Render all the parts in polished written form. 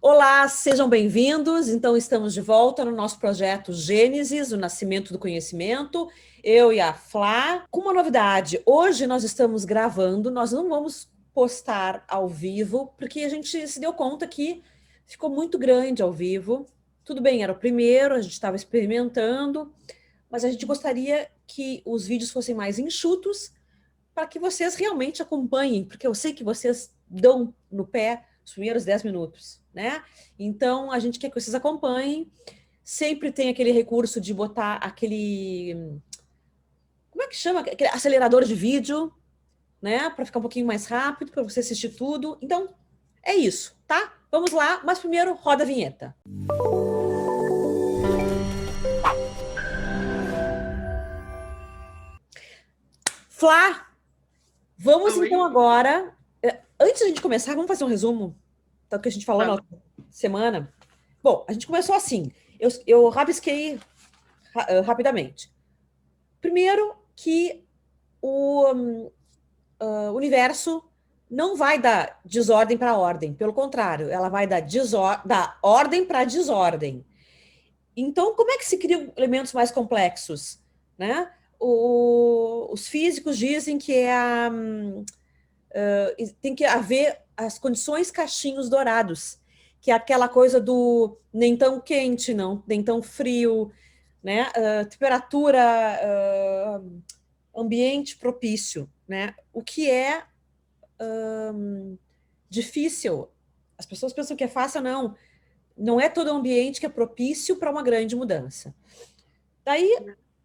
Olá, sejam bem-vindos. Então, estamos de volta no nosso projeto Gênesis, o Nascimento do Conhecimento. Eu e a Flá, com uma novidade. Hoje nós estamos gravando, nós não vamos postar ao vivo, porque a gente se deu conta que ficou muito grande ao vivo. Tudo bem, era o primeiro, a gente estava experimentando, mas a gente gostaria que os vídeos fossem mais enxutos, para que vocês realmente acompanhem, porque eu sei que vocês dão no pé os primeiros 10 minutos, né? Então, a gente quer que vocês acompanhem. Sempre tem aquele recurso de botar aquele... Como é que chama? Aquele acelerador de vídeo, né? Para ficar um pouquinho mais rápido, para você assistir tudo. Então, é isso, tá? Vamos lá, mas primeiro roda a vinheta. Flá, vamos Oi. então agora... Antes de a gente começar, vamos fazer um resumo do que a gente falou na outra semana. Bom, a gente começou assim. Eu rabisquei rapidamente. Primeiro, que o universo não vai dar desordem para ordem. Pelo contrário, ela vai dar ordem para desordem. Então, como é que se criam elementos mais complexos? Né? Os físicos dizem que tem que haver as condições cachinhos dourados, que é aquela coisa do nem tão quente, não, nem tão frio, né? Temperatura, ambiente propício, né? O que é difícil. As pessoas pensam que é fácil, não. Não é todo ambiente que é propício para uma grande mudança. Daí,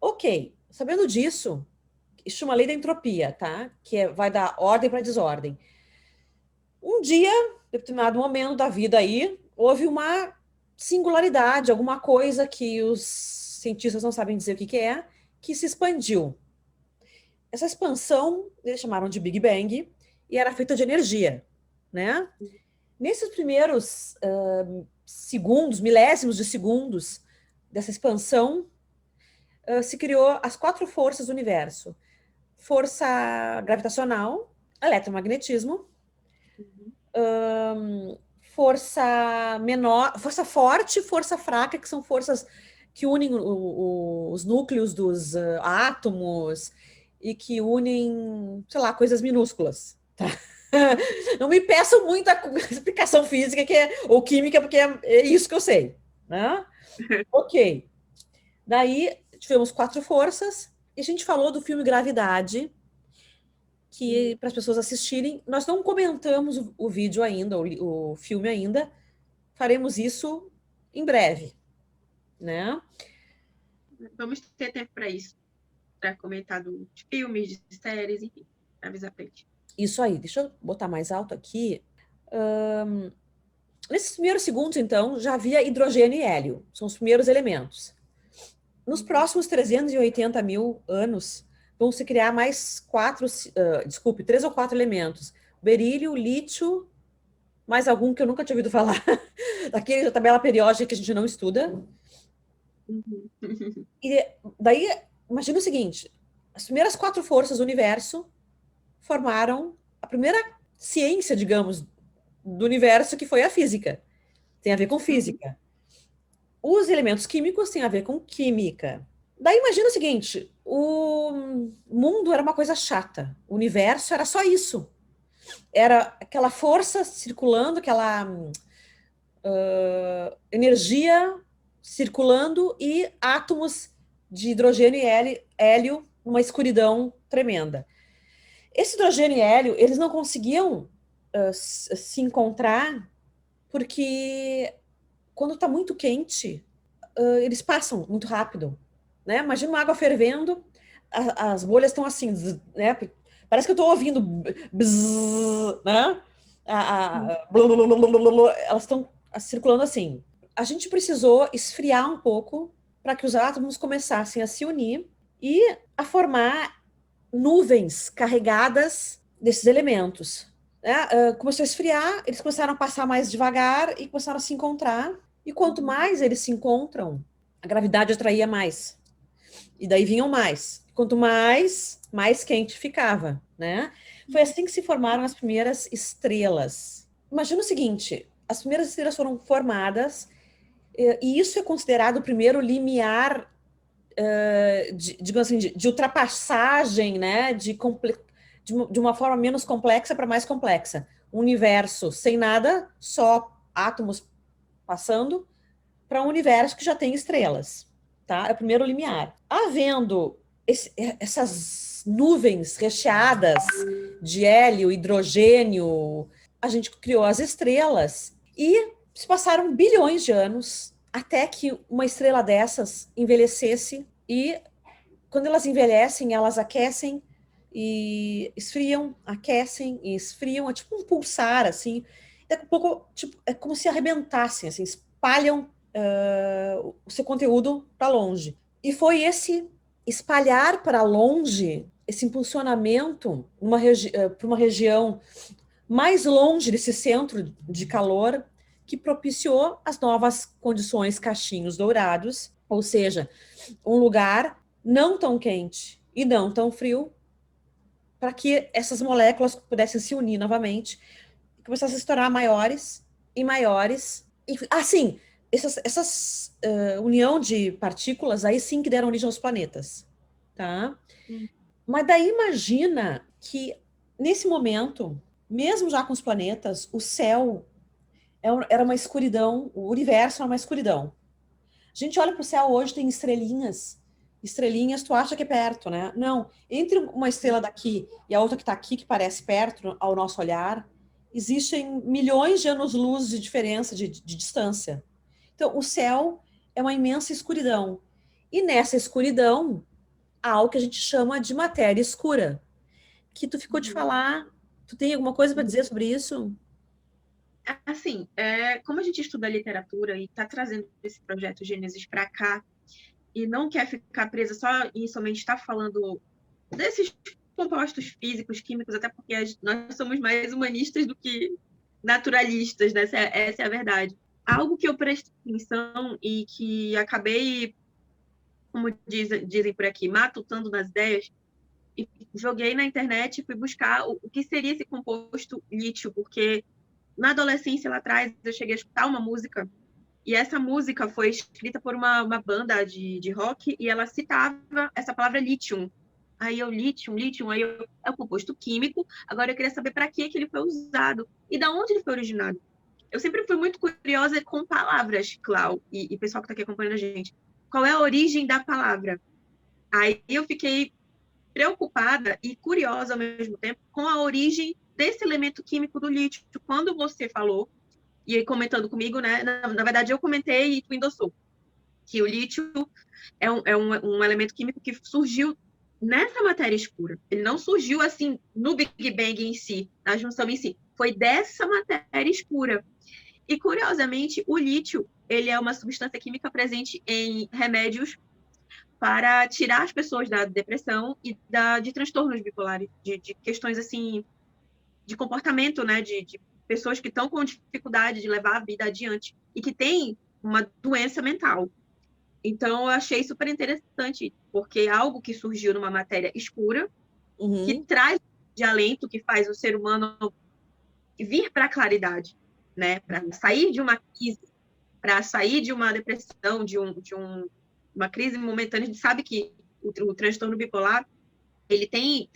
ok. Sabendo disso, isso chama lei da entropia, tá? Vai dar ordem para desordem. Um dia, em determinado momento da vida aí, houve uma singularidade, alguma coisa que os cientistas não sabem dizer o que é, que se expandiu. Essa expansão, eles chamaram de Big Bang, e era feita de energia, né? Nesses primeiros segundos, milésimos de segundos dessa expansão, se criou as 4 forças do universo. Força gravitacional, eletromagnetismo, força menor, força forte, força fraca, que são forças que unem os núcleos dos átomos e que unem, sei lá, coisas minúsculas. Tá? Não me peçam muita explicação física ou química, porque é isso que eu sei. Né? Ok. Daí tivemos 4 forças e a gente falou do filme Gravidade, que para as pessoas assistirem, nós não comentamos o vídeo ainda, o filme ainda, faremos isso em breve, né? Vamos ter tempo para isso, para comentar de filmes, de séries, enfim, para avisar para gente. Isso aí, deixa eu botar mais alto aqui. Nesses primeiros segundos, então, já havia hidrogênio e hélio, são os primeiros elementos. Nos próximos 380 mil anos, vão se criar mais 3 ou 4 elementos: berílio, lítio, mais algum que eu nunca tinha ouvido falar, daquele da tabela periódica que a gente não estuda. E daí, imagina o seguinte, as primeiras 4 forças do universo formaram a primeira ciência, digamos, do universo, que foi a física. Tem a ver com física. Os elementos químicos têm a ver com química. Daí imagina o seguinte, o mundo era uma coisa chata, o universo era só isso. Era aquela força circulando, aquela energia circulando e átomos de hidrogênio e hélio numa escuridão tremenda. Esse hidrogênio e hélio, eles não conseguiam se encontrar porque quando está muito quente, eles passam muito rápido. Né? Imagina uma água fervendo, as bolhas estão assim, né? Parece que eu estou ouvindo bzz, né? Elas estão circulando assim. A gente precisou esfriar um pouco para que os átomos começassem a se unir e a formar nuvens carregadas desses elementos. Né? Começou a esfriar, eles começaram a passar mais devagar e começaram a se encontrar. E quanto mais eles se encontram, a gravidade atraía mais. E daí vinham mais. Quanto mais quente ficava, né? Foi assim que se formaram as primeiras estrelas. Imagina o seguinte, as primeiras estrelas foram formadas, e isso é considerado o primeiro limiar, digamos assim, de ultrapassagem, né, de uma forma menos complexa para mais complexa. Um universo sem nada, só átomos passando, para um universo que já tem estrelas, tá? É o primeiro limiar. Havendo essas nuvens recheadas de hélio, hidrogênio, a gente criou as estrelas e se passaram bilhões de anos até que uma estrela dessas envelhecesse, e quando elas envelhecem, elas aquecem e esfriam, aquecem e esfriam, é tipo um pulsar, assim. Daqui a pouco, tipo, é como se arrebentassem, assim, espalham o seu conteúdo para longe. E foi esse espalhar para longe, esse impulsionamento para uma região mais longe desse centro de calor, que propiciou as novas condições cachinhos dourados, ou seja, um lugar não tão quente e não tão frio, para que essas moléculas pudessem se unir novamente e começassem a se tornar maiores e maiores. E, assim, essas união de partículas aí sim que deram origem aos planetas, tá? Mas daí imagina que nesse momento, mesmo já com os planetas, o céu era uma escuridão, o universo era uma escuridão. A gente olha para o céu hoje, tem estrelinhas. Estrelinhas, tu acha que é perto, né? Não. Entre uma estrela daqui e a outra que está aqui, que parece perto ao nosso olhar, existem milhões de anos-luz de diferença, de distância. Então, o céu é uma imensa escuridão. E nessa escuridão, há algo que a gente chama de matéria escura. Que tu ficou de falar. Tu tem alguma coisa para dizer sobre isso? Assim, como a gente estuda literatura e está trazendo esse projeto Gênesis para cá, e não quer ficar presa só e somente estar falando desses compostos físicos, químicos, até porque nós somos mais humanistas do que naturalistas, né? Essa é a verdade. Algo que eu prestei atenção e que acabei, como dizem por aqui, matutando nas ideias, e joguei na internet e fui buscar o que seria esse composto lítio, porque na adolescência lá atrás eu cheguei a escutar uma música, e essa música foi escrita por uma banda de rock, e ela citava essa palavra lítio. Aí eu, lítio, aí eu, é um composto químico, agora eu queria saber para que ele foi usado e da onde ele foi originado. Eu sempre fui muito curiosa com palavras, Clau, e pessoal que está aqui acompanhando a gente. Qual é a origem da palavra? Aí eu fiquei preocupada e curiosa ao mesmo tempo com a origem desse elemento químico do lítio. Quando você falou, e aí comentando comigo, né? Na verdade, eu comentei e tu endossou, que o lítio é um elemento químico que surgiu nessa matéria escura. Ele não surgiu assim no Big Bang em si, na junção em si. Foi dessa matéria escura. E, curiosamente, o lítio ele é uma substância química presente em remédios para tirar as pessoas da depressão e de transtornos bipolares, de questões assim de comportamento, né, de pessoas que estão com dificuldade de levar a vida adiante e que têm uma doença mental. Então, eu achei super interessante, porque é algo que surgiu numa matéria escura, que Uhum. traz de alento, que faz o ser humano vir para a claridade, né, para sair de uma crise, para sair de uma depressão, uma crise momentânea. A gente sabe que o transtorno bipolar ele tem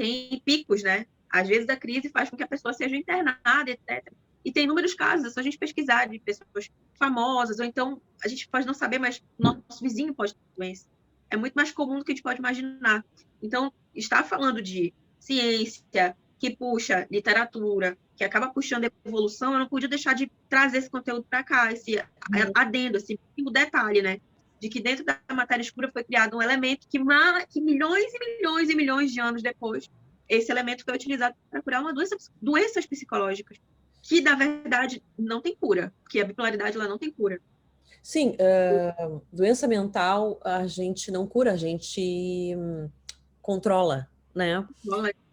picos, né? Às vezes a crise faz com que a pessoa seja internada, etc. E tem inúmeros casos, é só a gente pesquisar de pessoas famosas, ou então a gente pode não saber, mas nosso vizinho pode ter doença. É muito mais comum do que a gente pode imaginar. Então, estar falando de ciência, que puxa literatura, que acaba puxando evolução, eu não podia deixar de trazer esse conteúdo para cá, esse adendo, esse detalhe, né? De que dentro da matéria escura foi criado um elemento que milhões e milhões e milhões de anos depois, esse elemento foi utilizado para curar doenças psicológicas, que, na verdade, não tem cura, porque a bipolaridade ela não tem cura. Sim, doença mental a gente não cura, a gente controla, né?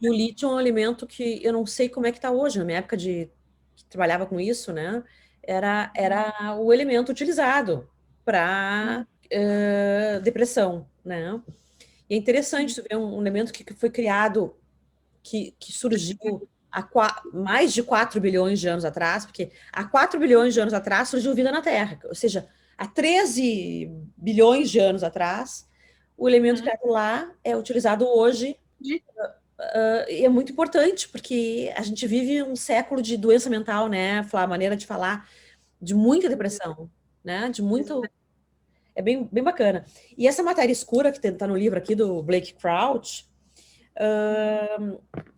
E o lítio é um alimento que eu não sei como é que está hoje. Na minha época que trabalhava com isso, né? Era o elemento utilizado para depressão, né? E é interessante tu ver um elemento que foi criado, que surgiu. mais de 4 bilhões de anos atrás, porque há 4 bilhões de anos atrás surgiu vida na Terra, ou seja, há 13 bilhões de anos atrás, o elemento criado lá é utilizado hoje, e é muito importante, porque a gente vive um século de doença mental, né, Flá, maneira de falar, de muita depressão, né, de muito... É bem, bem bacana. E essa matéria escura que está no livro aqui do Blake Crouch,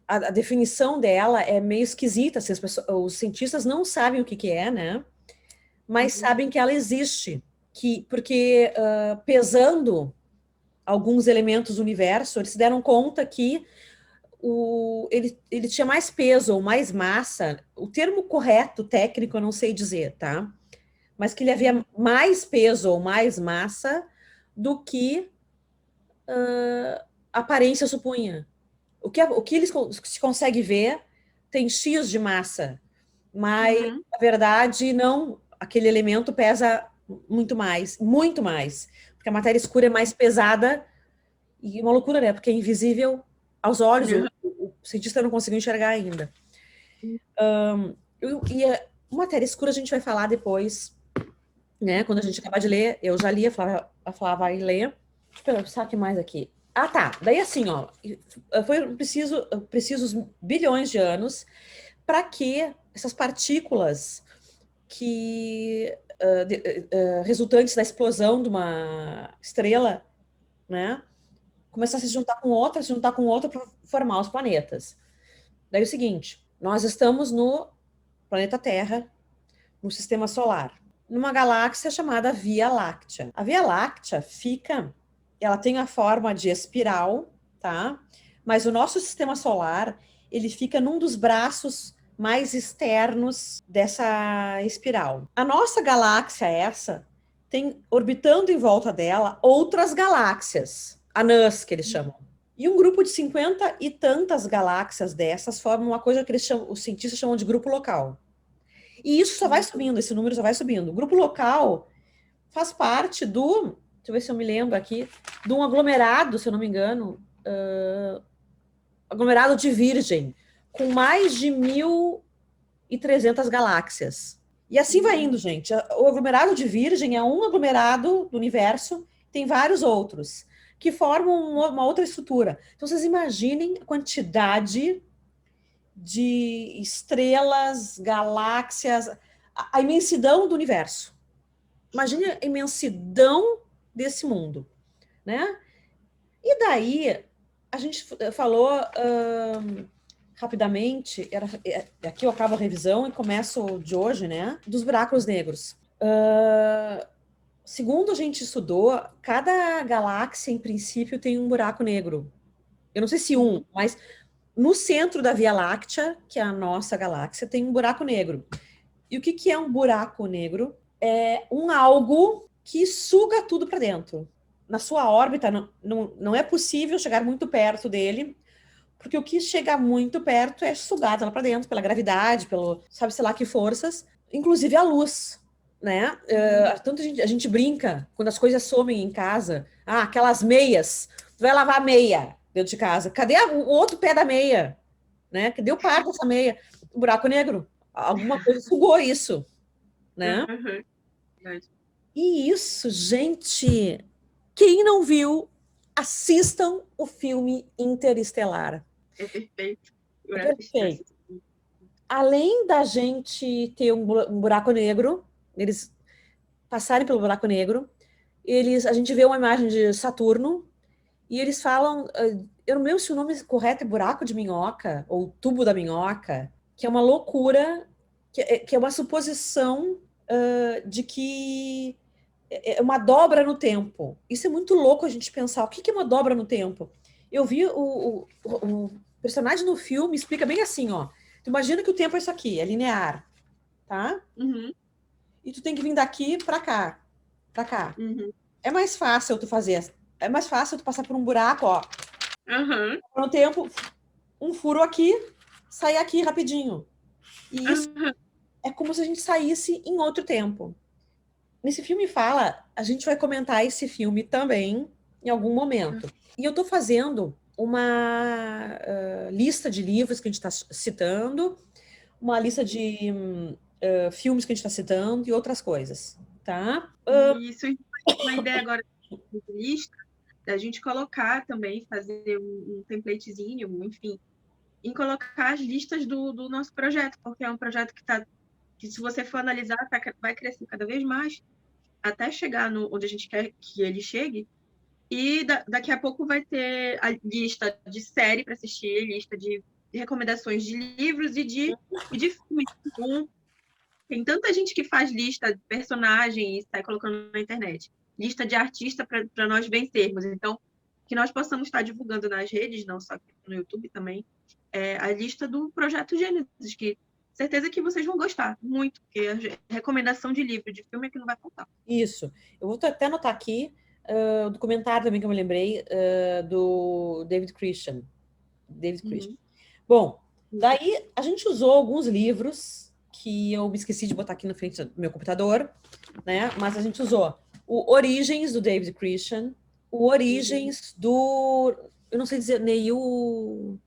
a definição dela é meio esquisita, assim, os cientistas não sabem o que é, né? Mas sabem que ela existe, porque pesando alguns elementos do universo, eles se deram conta que ele tinha mais peso ou mais massa, o termo correto técnico eu não sei dizer, tá? Mas que ele havia mais peso ou mais massa do que a aparência supunha. O que eles se consegue ver tem X de massa, mas na verdade não, aquele elemento pesa muito mais, porque a matéria escura é mais pesada e uma loucura, né? Porque é invisível aos olhos, o cientista não conseguiu enxergar ainda. E a matéria escura a gente vai falar depois, né? Quando a gente acabar de ler, eu já li, a Flávia vai ler. Deixa eu pensar o que mais aqui. Ah, tá. Daí assim, ó, foi precisos bilhões de anos para que essas partículas resultantes da explosão de uma estrela, né, começassem a se juntar com outra para formar os planetas. Daí é o seguinte, nós estamos no planeta Terra, no sistema solar, numa galáxia chamada Via Láctea. A Via Láctea ela tem a forma de espiral, tá? Mas o nosso sistema solar, ele fica num dos braços mais externos dessa espiral. A nossa galáxia, tem orbitando em volta dela outras galáxias, anãs que eles chamam. E um grupo de 50 e tantas galáxias dessas formam uma coisa que os cientistas chamam de grupo local. E isso só vai subindo, esse número só vai subindo. O grupo local faz parte deixa eu ver se eu me lembro aqui, de um aglomerado, se eu não me engano, aglomerado de Virgem, com mais de 1.300 galáxias. E assim vai indo, gente. O aglomerado de Virgem é um aglomerado do universo, tem vários outros, que formam uma outra estrutura. Então, vocês imaginem a quantidade de estrelas, galáxias, a imensidão do universo. Imagine a imensidão desse mundo, né? E daí, a gente falou rapidamente, aqui eu acabo a revisão e começo de hoje, né? Dos buracos negros. Segundo a gente estudou, cada galáxia, em princípio, tem um buraco negro. Eu não sei se mas no centro da Via Láctea, que é a nossa galáxia, tem um buraco negro. E o que é um buraco negro? É algo que suga tudo para dentro. Na sua órbita, não é possível chegar muito perto dele, porque o que chega muito perto é sugado lá para dentro pela gravidade, sabe-se lá que forças, inclusive a luz, né? Tanto a gente brinca quando as coisas somem em casa. Aquelas meias, tu vai lavar a meia dentro de casa. Cadê o outro pé da meia? Né? Cadê o par dessa meia? O buraco negro. Alguma coisa sugou isso, né? E isso, gente, quem não viu, assistam o filme Interestelar. É perfeito. É perfeito. Além da gente ter um buraco negro, eles passarem pelo buraco negro, a gente vê uma imagem de Saturno e eles falam, eu não lembro se o nome correto é buraco de minhoca ou tubo da minhoca, que é uma loucura, que é uma suposição de que é uma dobra no tempo. Isso é muito louco a gente pensar. O que é uma dobra no tempo? Eu vi o personagem no filme explica bem assim, ó. Tu imagina que o tempo é isso aqui, é linear, tá? E tu tem que vir daqui para cá, para cá. É mais fácil tu passar por um buraco, ó. No tempo, um furo aqui, sair aqui rapidinho. E isso é como se a gente saísse em outro tempo. Nesse filme a gente vai comentar esse filme também em algum momento. E eu tô fazendo uma lista de livros que a gente está citando, uma lista de filmes que a gente está citando e outras coisas, tá? Isso, uma ideia agora de lista, da gente colocar também, fazer um templatezinho, enfim, em colocar as listas do nosso projeto, porque é um projeto que se você for analisar, vai crescer cada vez mais, até chegar onde a gente quer que ele chegue, e daqui a pouco vai ter a lista de série para assistir, lista de recomendações de livros e de filmes. Então, tem tanta gente que faz lista de personagem e sai colocando na internet. Lista de artista para nós vencermos. Então, que nós possamos estar divulgando nas redes, não só no YouTube também, a lista do Projeto Gênesis, que certeza que vocês vão gostar muito, porque a recomendação de livro, de filme é que não vai faltar. Isso. Eu vou até anotar aqui o documentário também que eu me lembrei do David Christian. Bom, daí a gente usou alguns livros que eu me esqueci de botar aqui na frente do meu computador, né? Mas a gente usou o Origens, do David Christian, o Origens do... Eu não sei dizer, Neil...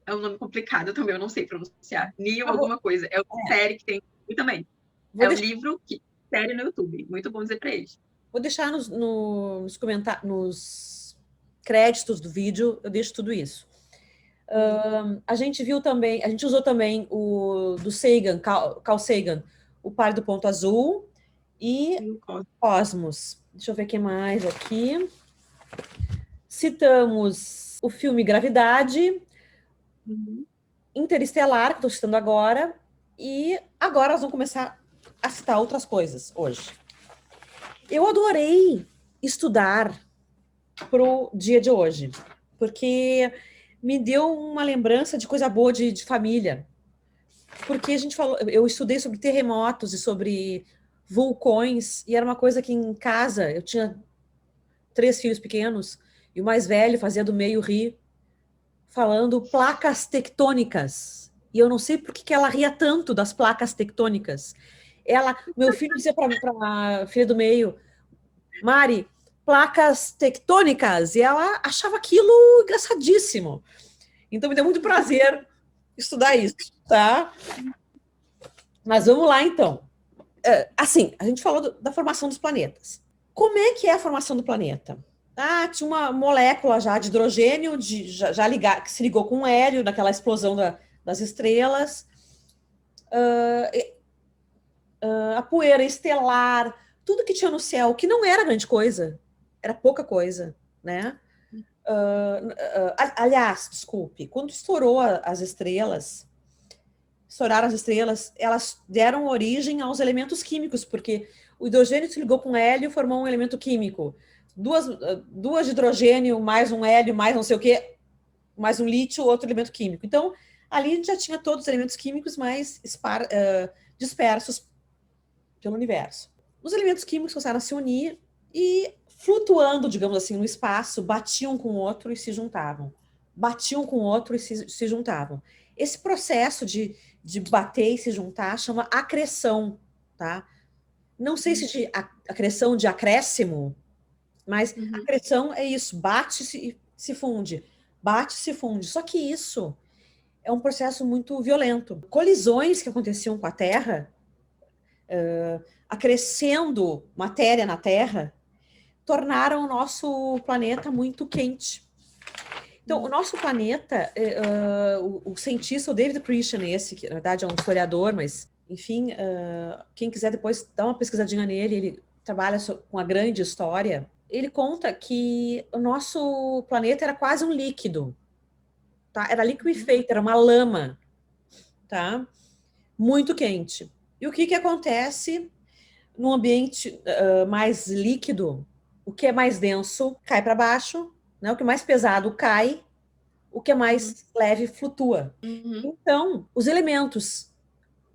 É um nome complicado também, eu não sei pronunciar. Neil alguma coisa. É uma série que tem e também. Um livro que série no YouTube. Muito bom dizer para eles. Vou deixar nos comentários, nos créditos do vídeo, eu deixo tudo isso. A gente usou também o do Sagan, Carl Sagan, O Par do Ponto Azul e Cosmos. Deixa eu ver o que mais aqui. Citamos o filme Gravidade, Interestelar, que estou citando agora, e agora nós vamos começar a citar outras coisas hoje. Eu adorei estudar para o dia de hoje, porque me deu uma lembrança de coisa boa de família. Porque a gente falou, eu estudei sobre terremotos e sobre vulcões, e era uma coisa que em casa eu tinha 3 filhos pequenos, e o mais velho fazia do meio rir, falando placas tectônicas. E eu não sei por que ela ria tanto das placas tectônicas. Meu filho dizia para a filha do meio, Mari, placas tectônicas, e ela achava aquilo engraçadíssimo. Então me deu muito prazer estudar isso, tá? Mas vamos lá, então. Assim, a gente falou da formação dos planetas. Como é que é a formação do planeta? Tinha uma molécula já de hidrogênio, que se ligou com hélio naquela explosão das estrelas. A poeira estelar, tudo que tinha no céu, que não era grande coisa, era pouca coisa, né? Aliás, desculpe, quando estouraram as estrelas, elas deram origem aos elementos químicos, porque o hidrogênio se ligou com hélio, formou um elemento químico. Duas de hidrogênio, mais um hélio, mais não sei o quê, mais um lítio, outro elemento químico. Então, ali a gente já tinha todos os elementos químicos mais dispersos pelo universo. Os elementos químicos começaram a se unir e, flutuando, digamos assim, no espaço, batiam com o outro e se juntavam. Batiam com o outro e se juntavam. Esse processo de bater e se juntar chama acreção, tá? Não sei se de acreção de acréscimo, mas acreção é isso, bate e se funde. Bate e se funde. Só que isso é um processo muito violento. Colisões que aconteciam com a Terra, acrescendo matéria na Terra, tornaram o nosso planeta muito quente. Então, o nosso planeta, o cientista, o David Christian, que na verdade é um historiador, mas, enfim, quem quiser depois dar uma pesquisadinha nele, ele trabalha com a grande história, ele conta que o nosso planeta era quase um líquido, tá? Era liquefeito, era uma lama, tá? Muito quente. E o que acontece num ambiente mais líquido? O que é mais denso cai para baixo, né? O que é mais pesado cai, o que é mais leve flutua. Então, os elementos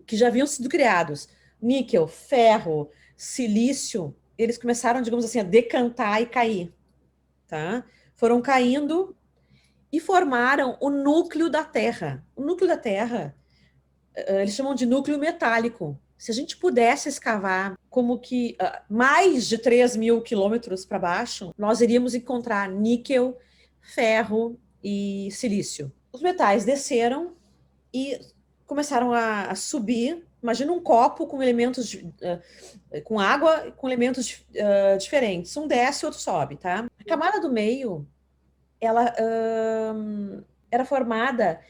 que já haviam sido criados, níquel, ferro, silício, eles começaram, digamos assim, a decantar e cair, tá? Foram caindo e formaram o núcleo da Terra. O núcleo da Terra, eles chamam de núcleo metálico. Se a gente pudesse escavar como que mais de 3.000 quilômetros para baixo, nós iríamos encontrar níquel, ferro, e silício. Os metais desceram e começaram a subir. Imagina um copo com elementos com água com elementos diferentes. Um desce, outro sobe, tá? A camada do meio, ela era formada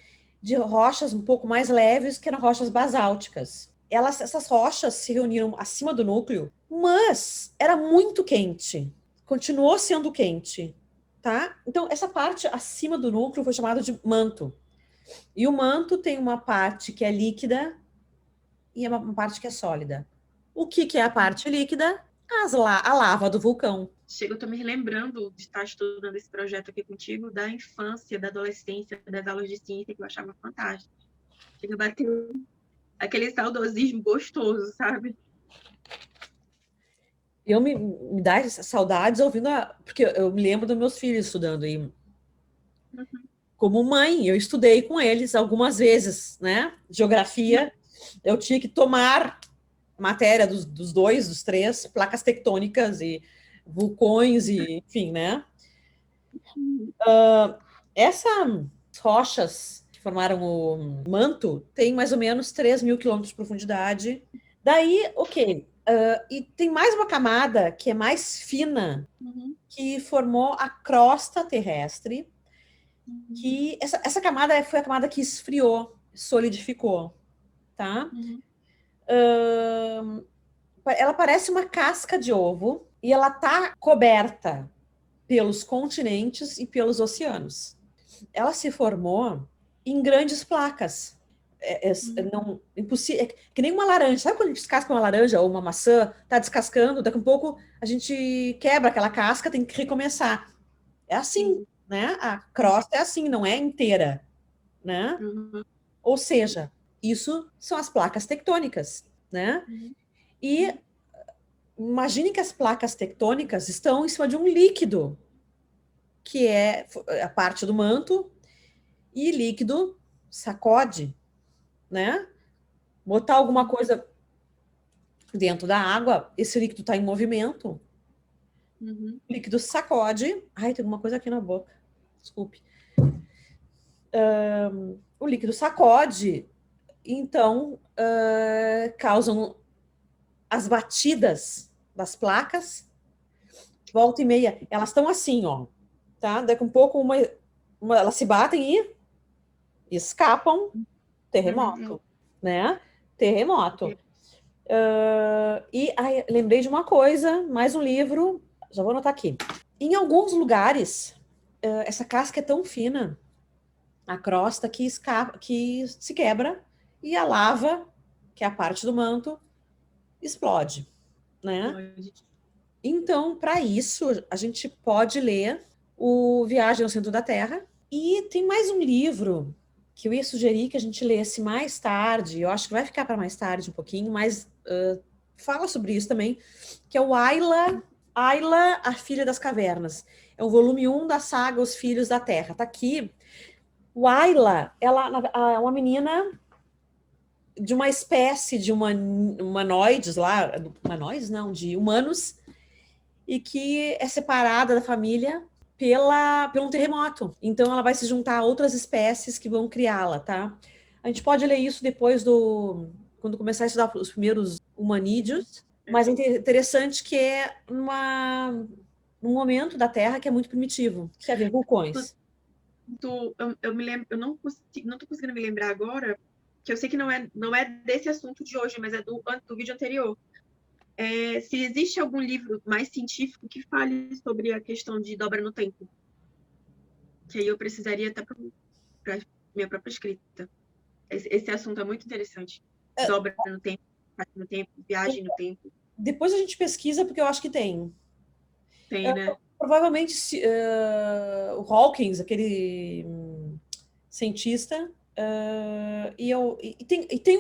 de rochas um pouco mais leves, que eram rochas basálticas. Essas rochas se reuniram acima do núcleo, mas era muito quente. Continuou sendo quente, tá? Então, essa parte acima do núcleo foi chamada de manto. E o manto tem uma parte que é líquida e uma parte que é sólida. O que é a parte líquida? A lava do vulcão. Chega, eu tô me relembrando de estar estudando esse projeto aqui contigo, da infância, da adolescência, das aulas de ciência, que eu achava fantástico. Chega a bater aquele saudosismo gostoso, sabe? Me dá saudades ouvindo, porque eu me lembro dos meus filhos estudando, e como mãe, eu estudei com eles algumas vezes, né? Geografia, eu tinha que tomar matéria dos dois, dos três, placas tectônicas e vulcões, e enfim, né? Essas rochas que formaram o manto têm mais ou menos 3.000 quilômetros de profundidade. Daí, ok. E tem mais uma camada que é mais fina, que formou a crosta terrestre, que essa camada foi a camada que esfriou, solidificou, tá? Ela parece uma casca de ovo e ela tá coberta pelos continentes e pelos oceanos. Ela se formou em grandes placas. Não, impossível, que nem uma laranja. Sabe quando a gente descasca uma laranja ou uma maçã, tá descascando, daqui a pouco a gente quebra aquela casca, tem que recomeçar. É assim, né? A crosta é assim, não é inteira, né? Ou seja, isso são as placas tectônicas, né? E imagine que as placas tectônicas estão em cima de um líquido, que é a parte do manto, e líquido sacode, né? Botar alguma coisa dentro da água, esse líquido está em movimento, o líquido sacode. Ai, tem alguma coisa aqui na boca, desculpe. O líquido sacode, então causam as batidas das placas, volta e meia, elas estão assim, ó, tá? Daqui a um pouco elas se batem e escapam, terremoto, né? Terremoto. Lembrei de uma coisa, mais um livro, já vou anotar aqui. Em alguns lugares, essa casca é tão fina, a crosta, que escapa, que se quebra e a lava, que é a parte do manto, explode, né? Então, para isso, a gente pode ler o Viagem ao Centro da Terra. E tem mais um livro que eu ia sugerir que a gente lesse mais tarde, eu acho que vai ficar para mais tarde um pouquinho, mas fala sobre isso também, que é o Ayla, a Filha das Cavernas. É o volume 1 da saga Os Filhos da Terra. Tá aqui. O Ayla, ela é uma menina de uma espécie de humanoides lá, humanoides não, de humanos, e que é separada da família por um terremoto. Então ela vai se juntar a outras espécies que vão criá-la, tá? A gente pode ler isso depois quando começar a estudar os primeiros humanídeos, mas é interessante que é num momento da Terra que é muito primitivo, que é ver vulcões. Eu me lembro, eu não tô conseguindo me lembrar agora, que eu sei que não é desse assunto de hoje, mas é do vídeo anterior. Se existe algum livro mais científico que fale sobre a questão de dobra no tempo, que aí eu precisaria até para minha própria escrita. Esse assunto é muito interessante. Dobra no tempo, viagem no tempo. Depois a gente pesquisa, porque eu acho que tem. Tem, né? Provavelmente o Hawkins, aquele cientista, tem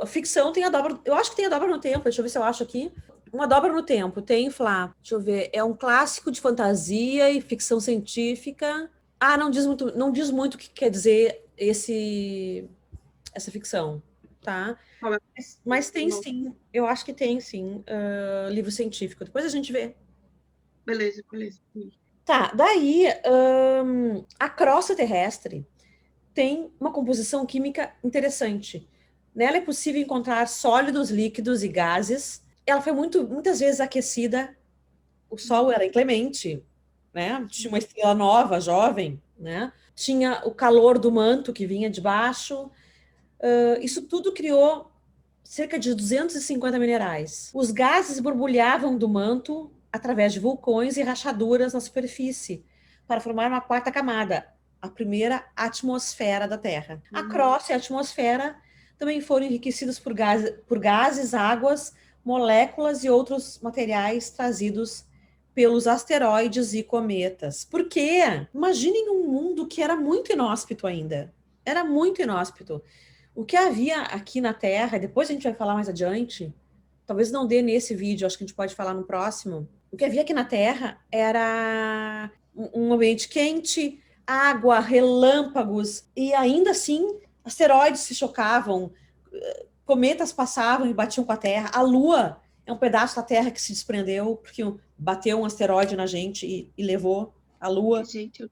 a ficção tem a dobra, eu acho que tem a dobra no tempo, deixa eu ver se eu acho aqui. Uma dobra no tempo, tem, Flá, deixa eu ver, é um clássico de fantasia e ficção científica. Não diz muito o que quer dizer essa ficção, tá? Mas tem sim, eu acho que tem sim, livro científico. Depois a gente vê. Beleza. Tá, daí a crosta terrestre tem uma composição química interessante. Nela é possível encontrar sólidos, líquidos e gases. Ela foi muitas vezes aquecida, o Sol era inclemente, né? Tinha uma estrela nova, jovem, né? Tinha o calor do manto que vinha de baixo. Isso tudo criou cerca de 250 minerais. Os gases borbulhavam do manto através de vulcões e rachaduras na superfície para formar uma quarta camada, a primeira atmosfera da Terra. A crosta e a atmosfera também foram enriquecidas por gases, águas, moléculas e outros materiais trazidos pelos asteroides e cometas. Porque imaginem um mundo que era muito inóspito ainda. Era muito inóspito. O que havia aqui na Terra, depois a gente vai falar mais adiante, talvez não dê nesse vídeo, acho que a gente pode falar no próximo. O que havia aqui na Terra era um ambiente quente, água, relâmpagos, e ainda assim asteroides se chocavam, cometas passavam e batiam com a Terra. A Lua é um pedaço da Terra que se desprendeu, porque bateu um asteroide na gente e levou a Lua. Gente,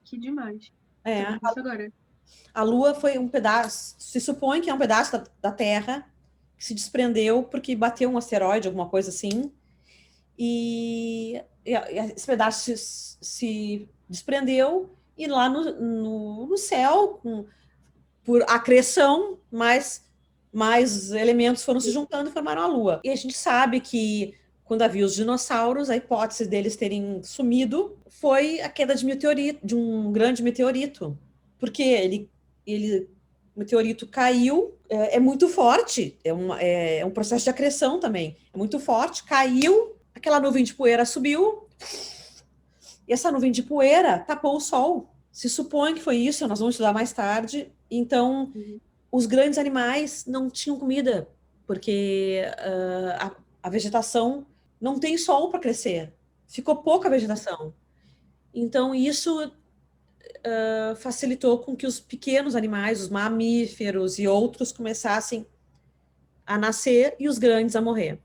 que demais. É, Isso agora. a Lua foi um pedaço, se supõe que é um pedaço da Terra que se desprendeu porque bateu um asteroide, alguma coisa assim, e esse pedaço se desprendeu e lá no céu, por acreção, mais elementos foram se juntando e formaram a Lua. E a gente sabe que quando havia os dinossauros, a hipótese deles terem sumido foi a queda de meteorito, de um grande meteorito, porque o meteorito caiu, é muito forte, é um processo de acreção também, é muito forte, caiu, aquela nuvem de poeira subiu, e essa nuvem de poeira tapou o Sol. Se supõe que foi isso, nós vamos estudar mais tarde. Então, os grandes animais não tinham comida, porque a vegetação não tem sol para crescer. Ficou pouca vegetação. Então, isso facilitou com que os pequenos animais, os mamíferos e outros começassem a nascer e os grandes a morrer.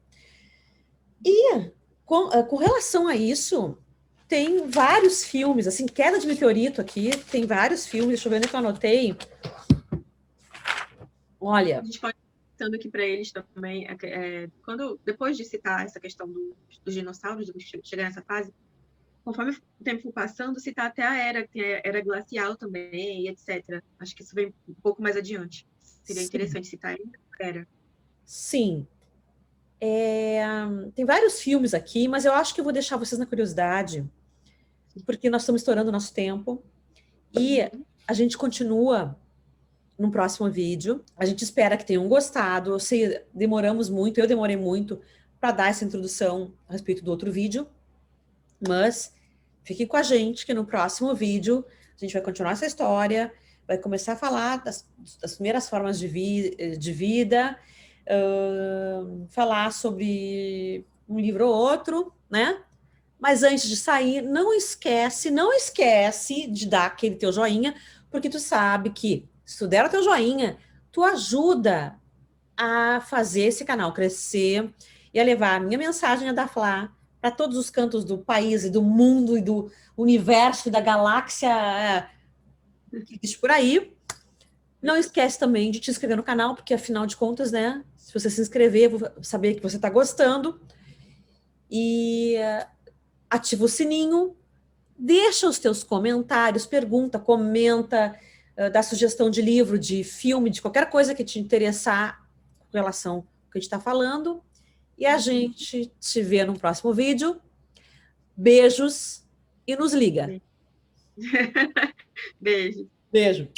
E com relação a isso, tem vários filmes, assim, queda de meteorito aqui, tem vários filmes, deixa eu ver onde é que eu anotei. Olha. A gente pode estar aqui para eles também, depois de citar essa questão dos dinossauros, chegar nessa fase, conforme o tempo for passando, citar até a era glacial também, etc. Acho que isso vem um pouco mais adiante. Seria interessante citar a era. Sim. Tem vários filmes aqui, mas eu acho que eu vou deixar vocês na curiosidade, porque nós estamos estourando o nosso tempo. E a gente continua no próximo vídeo. A gente espera que tenham gostado. Eu sei, demoramos muito, eu demorei muito para dar essa introdução a respeito do outro vídeo, mas fiquem com a gente que no próximo vídeo a gente vai continuar essa história, vai começar a falar das primeiras formas de vida, falar sobre um livro ou outro, né? Mas antes de sair, não esquece de dar aquele teu joinha, porque tu sabe que se tu der o teu joinha, tu ajuda a fazer esse canal crescer e a levar a minha mensagem, a da Flá, para todos os cantos do país e do mundo e do universo e da galáxia que existe por aí. Não esquece também de te inscrever no canal, porque afinal de contas, né, se você se inscrever, eu vou saber que você está gostando. E ativa o sininho, deixa os teus comentários, comenta, dá sugestão de livro, de filme, de qualquer coisa que te interessar com relação ao que a gente está falando. E a gente se vê no próximo vídeo. Beijos e nos liga. Beijo. Beijo.